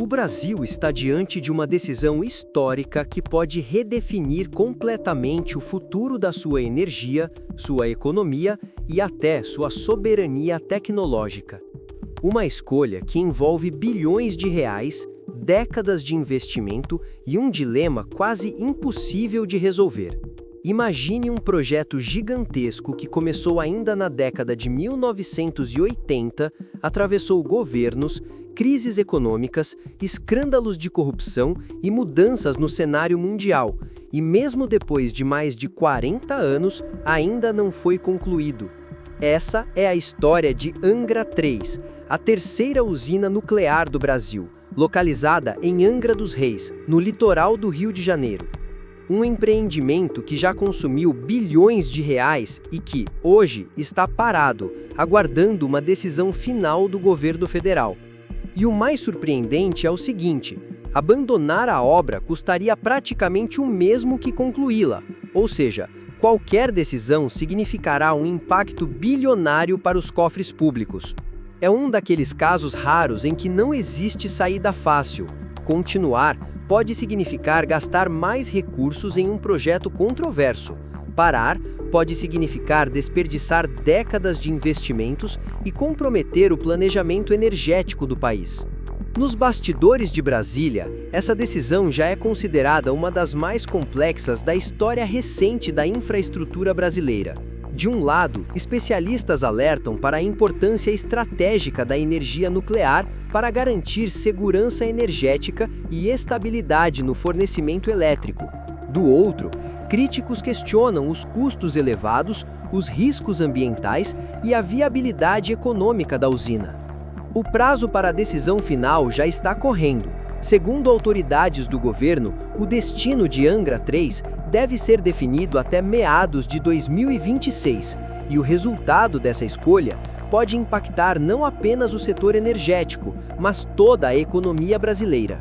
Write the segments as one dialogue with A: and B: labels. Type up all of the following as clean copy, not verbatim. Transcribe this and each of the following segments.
A: O Brasil está diante de uma decisão histórica que pode redefinir completamente o futuro da sua energia, sua economia e até sua soberania tecnológica. Uma escolha que envolve bilhões de reais, décadas de investimento e um dilema quase impossível de resolver. Imagine um projeto gigantesco que começou ainda na década de 1980, atravessou governos, crises econômicas, escândalos de corrupção e mudanças no cenário mundial, e mesmo depois de mais de 40 anos, ainda não foi concluído. Essa é a história de Angra 3, a terceira usina nuclear do Brasil, localizada em Angra dos Reis, no litoral do Rio de Janeiro. Um empreendimento que já consumiu bilhões de reais e que, hoje, está parado, aguardando uma decisão final do governo federal. E o mais surpreendente é o seguinte: abandonar a obra custaria praticamente o mesmo que concluí-la, ou seja, qualquer decisão significará um impacto bilionário para os cofres públicos. É um daqueles casos raros em que não existe saída fácil. Continuar pode significar gastar mais recursos em um projeto controverso. Parar pode significar desperdiçar décadas de investimentos e comprometer o planejamento energético do país. Nos bastidores de Brasília, essa decisão já é considerada uma das mais complexas da história recente da infraestrutura brasileira. De um lado, especialistas alertam para a importância estratégica da energia nuclear para garantir segurança energética e estabilidade no fornecimento elétrico. Do outro, críticos questionam os custos elevados, os riscos ambientais e a viabilidade econômica da usina. O prazo para a decisão final já está correndo. Segundo autoridades do governo, o destino de Angra 3 deve ser definido até meados de 2026, e o resultado dessa escolha pode impactar não apenas o setor energético, mas toda a economia brasileira.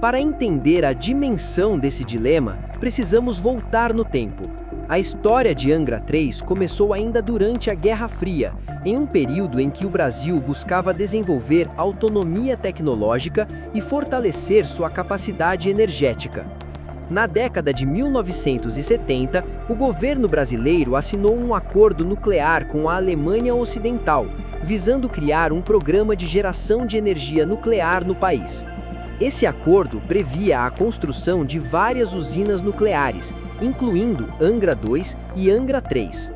A: Para entender a dimensão desse dilema, precisamos voltar no tempo. A história de Angra 3 começou ainda durante a Guerra Fria, em um período em que o Brasil buscava desenvolver autonomia tecnológica e fortalecer sua capacidade energética. Na década de 1970, o governo brasileiro assinou um acordo nuclear com a Alemanha Ocidental, visando criar um programa de geração de energia nuclear no país. Esse acordo previa a construção de várias usinas nucleares, incluindo Angra 2 e Angra 3.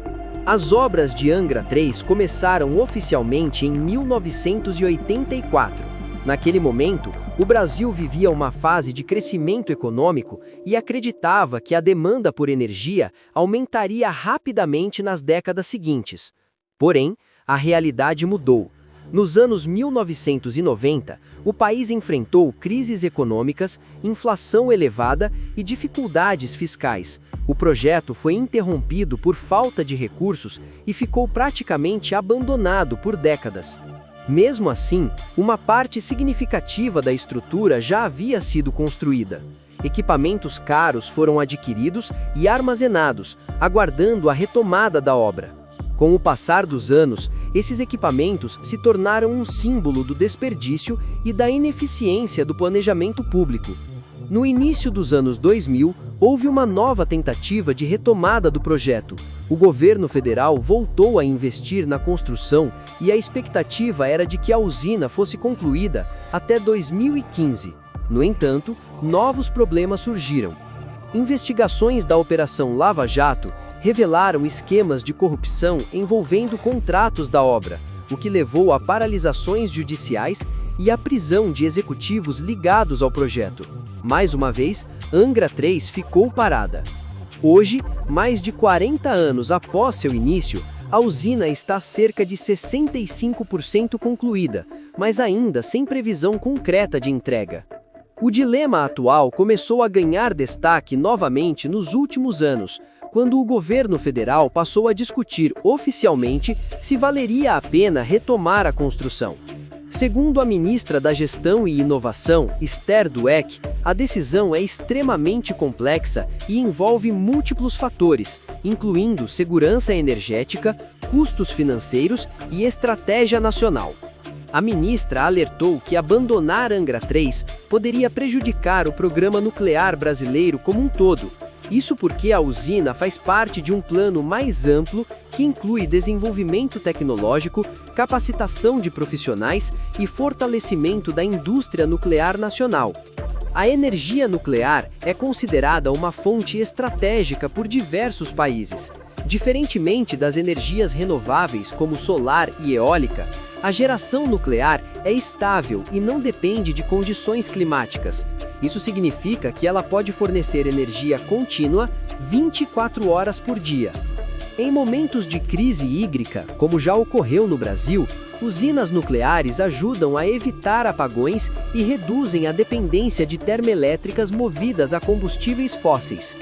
A: As obras de Angra 3 começaram oficialmente em 1984. Naquele momento, o Brasil vivia uma fase de crescimento econômico e acreditava que a demanda por energia aumentaria rapidamente nas décadas seguintes. Porém, a realidade mudou. Nos anos 1990, o país enfrentou crises econômicas, inflação elevada e dificuldades fiscais. O projeto foi interrompido por falta de recursos e ficou praticamente abandonado por décadas. Mesmo assim, uma parte significativa da estrutura já havia sido construída. Equipamentos caros foram adquiridos e armazenados, aguardando a retomada da obra. Com o passar dos anos, esses equipamentos se tornaram um símbolo do desperdício e da ineficiência do planejamento público. No início dos anos 2000, houve uma nova tentativa de retomada do projeto. O governo federal voltou a investir na construção e a expectativa era de que a usina fosse concluída até 2015. No entanto, novos problemas surgiram. Investigações da Operação Lava Jato revelaram esquemas de corrupção envolvendo contratos da obra, o que levou a paralisações judiciais e à prisão de executivos ligados ao projeto. Mais uma vez, Angra 3 ficou parada. Hoje, mais de 40 anos após seu início, a usina está cerca de 65% concluída, mas ainda sem previsão concreta de entrega. O dilema atual começou a ganhar destaque novamente nos últimos anos, quando o governo federal passou a discutir oficialmente se valeria a pena retomar a construção. Segundo a ministra da Gestão e Inovação, Esther Dweck, a decisão é extremamente complexa e envolve múltiplos fatores, incluindo segurança energética, custos financeiros e estratégia nacional. A ministra alertou que abandonar Angra 3 poderia prejudicar o programa nuclear brasileiro como um todo. Isso porque a usina faz parte de um plano mais amplo que inclui desenvolvimento tecnológico, capacitação de profissionais e fortalecimento da indústria nuclear nacional. A energia nuclear é considerada uma fonte estratégica por diversos países. Diferentemente das energias renováveis como solar e eólica, a geração nuclear é estável e não depende de condições climáticas. Isso significa que ela pode fornecer energia contínua 24 horas por dia. Em momentos de crise hídrica, como já ocorreu no Brasil, usinas nucleares ajudam a evitar apagões e reduzem a dependência de termoelétricas movidas a combustíveis fósseis.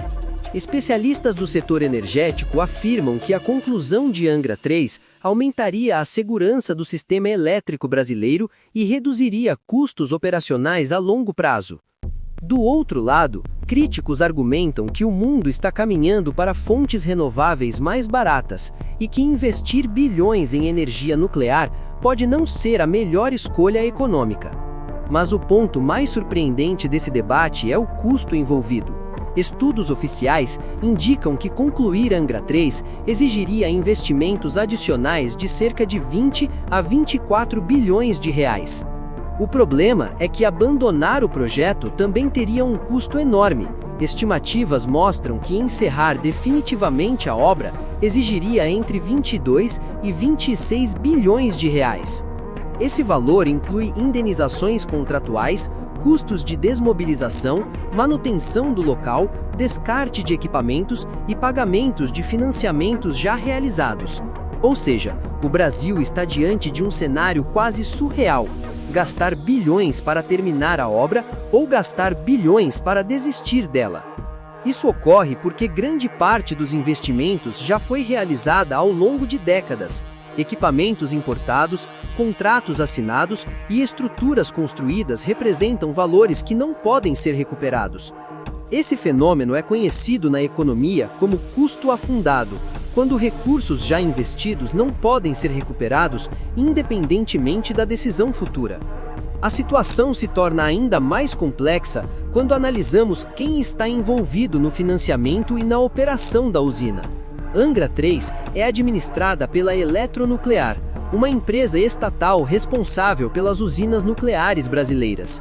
A: Especialistas do setor energético afirmam que a conclusão de Angra 3 aumentaria a segurança do sistema elétrico brasileiro e reduziria custos operacionais a longo prazo. Do outro lado, críticos argumentam que o mundo está caminhando para fontes renováveis mais baratas e que investir bilhões em energia nuclear pode não ser a melhor escolha econômica. Mas o ponto mais surpreendente desse debate é o custo envolvido. Estudos oficiais indicam que concluir Angra 3 exigiria investimentos adicionais de cerca de 20 a 24 bilhões de reais. O problema é que abandonar o projeto também teria um custo enorme. Estimativas mostram que encerrar definitivamente a obra exigiria entre 22 e 26 bilhões de reais. Esse valor inclui indenizações contratuais, custos de desmobilização, manutenção do local, descarte de equipamentos e pagamentos de financiamentos já realizados. Ou seja, o Brasil está diante de um cenário quase surreal: gastar bilhões para terminar a obra ou gastar bilhões para desistir dela. Isso ocorre porque grande parte dos investimentos já foi realizada ao longo de décadas. Equipamentos importados, contratos assinados e estruturas construídas representam valores que não podem ser recuperados. Esse fenômeno é conhecido na economia como custo afundado, quando recursos já investidos não podem ser recuperados independentemente da decisão futura. A situação se torna ainda mais complexa quando analisamos quem está envolvido no financiamento e na operação da usina. Angra 3 é administrada pela Eletronuclear, uma empresa estatal responsável pelas usinas nucleares brasileiras.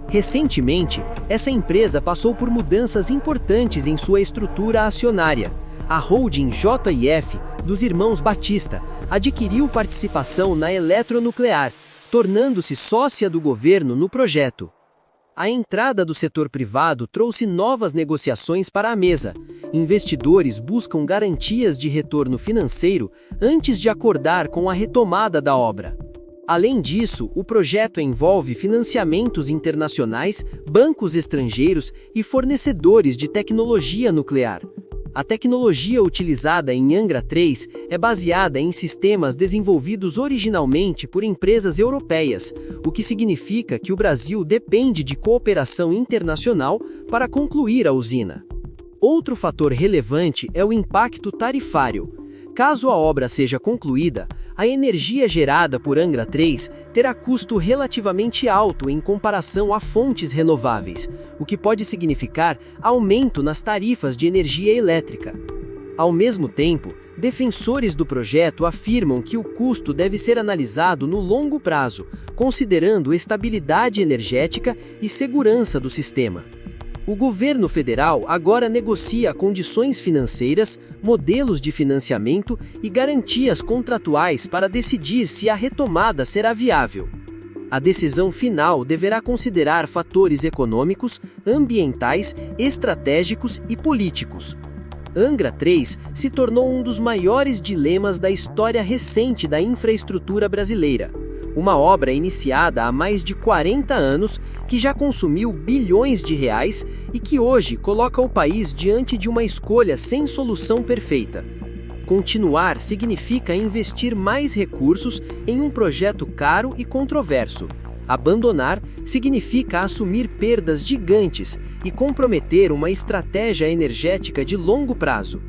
A: Recentemente, essa empresa passou por mudanças importantes em sua estrutura acionária. A holding JF, dos irmãos Batista, adquiriu participação na Eletronuclear, tornando-se sócia do governo no projeto. A entrada do setor privado trouxe novas negociações para a mesa. Investidores buscam garantias de retorno financeiro antes de acordar com a retomada da obra. Além disso, o projeto envolve financiamentos internacionais, bancos estrangeiros e fornecedores de tecnologia nuclear. A tecnologia utilizada em Angra 3 é baseada em sistemas desenvolvidos originalmente por empresas europeias, o que significa que o Brasil depende de cooperação internacional para concluir a usina. Outro fator relevante é o impacto tarifário. Caso a obra seja concluída, a energia gerada por Angra 3 terá custo relativamente alto em comparação a fontes renováveis, o que pode significar aumento nas tarifas de energia elétrica. Ao mesmo tempo, defensores do projeto afirmam que o custo deve ser analisado no longo prazo, considerando estabilidade energética e segurança do sistema. O governo federal agora negocia condições financeiras, modelos de financiamento e garantias contratuais para decidir se a retomada será viável. A decisão final deverá considerar fatores econômicos, ambientais, estratégicos e políticos. Angra 3 se tornou um dos maiores dilemas da história recente da infraestrutura brasileira. Uma obra iniciada há mais de 40 anos, que já consumiu bilhões de reais e que hoje coloca o país diante de uma escolha sem solução perfeita. Continuar significa investir mais recursos em um projeto caro e controverso. Abandonar significa assumir perdas gigantes e comprometer uma estratégia energética de longo prazo.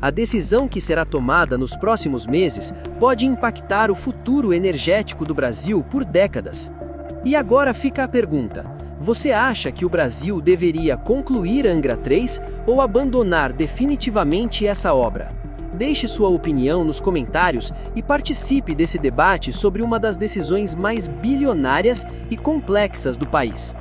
A: A decisão que será tomada nos próximos meses pode impactar o futuro energético do Brasil por décadas. E agora fica a pergunta: você acha que o Brasil deveria concluir Angra 3 ou abandonar definitivamente essa obra? Deixe sua opinião nos comentários e participe desse debate sobre uma das decisões mais bilionárias e complexas do país.